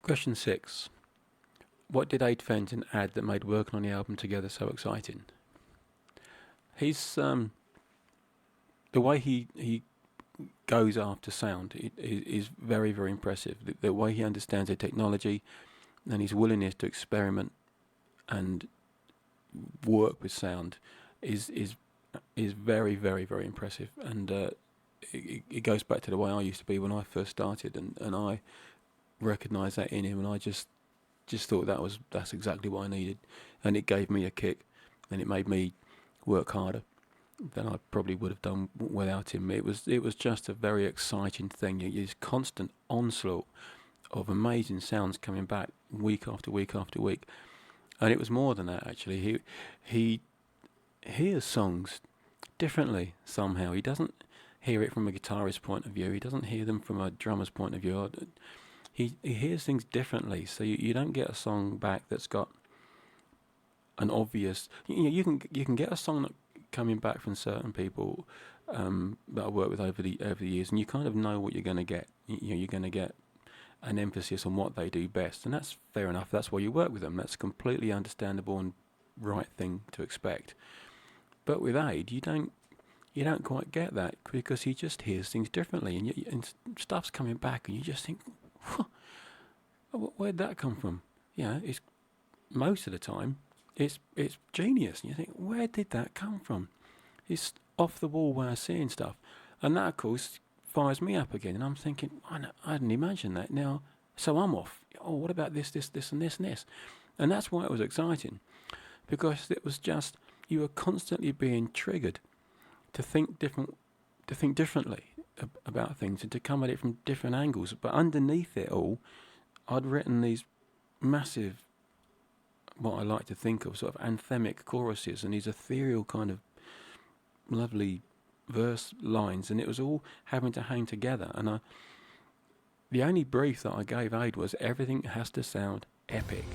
Question 6. What did Fenton add that made working on the album together so exciting? He's the way he goes after sound is very, very impressive. The way he understands the technology and his willingness to experiment and work with sound is very, very, very impressive. And it goes back to the way I used to be when I first started, and I recognised that in him, and I just thought that's exactly what I needed, and it gave me a kick, and it made me work harder than I probably would have done without him. It was just a very exciting thing. This constant onslaught of amazing sounds coming back week after week after week, and it was more than that actually. He hears songs differently somehow. He doesn't hear it from a guitarist's point of view. He doesn't hear them from a drummer's point of view. He hears things differently, so you don't get a song back that's got an obvious. You can get a song that coming back from certain people that I work with over the years, and you kind of know what you're going to get. You're going to get an emphasis on what they do best, and that's fair enough. That's why you work with them. That's completely understandable and right thing to expect. But with Aid, you don't quite get that, because he just hears things differently, and stuff's coming back, and you just think, where'd that come from? It's most of the time it's genius, and you think, where did that come from? It's off the wall way of seeing stuff, and that of course fires me up again, and I'm thinking, I didn't imagine that. Now, so I'm off. Oh, what about this, and this, and this? And that's why it was exciting, because it was just, you were constantly being triggered to think differently about things, and to come at it from different angles. But underneath it all, I'd written these massive, what I like to think of, sort of anthemic choruses, and these ethereal kind of lovely verse lines, and it was all having to hang together. And the only brief that I gave Aid was, everything has to sound epic.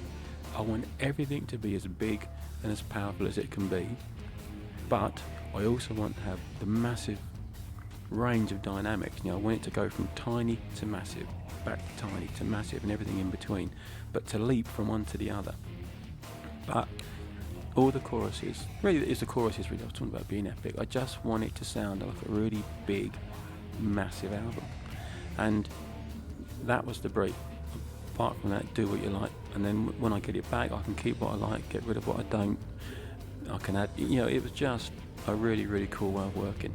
I want everything to be as big and as powerful as it can be, but I also want to have the massive range of dynamics. I want it to go from tiny to massive, back to tiny to massive, and everything in between, but to leap from one to the other. But all the choruses, really it's the choruses really I was talking about being epic. I just want it to sound like a really big, massive album, and that was the brief. Apart from that, do what you like, and then when I get it back, I can keep what I like, get rid of what I don't. I can add, it was just a really, really cool way of working.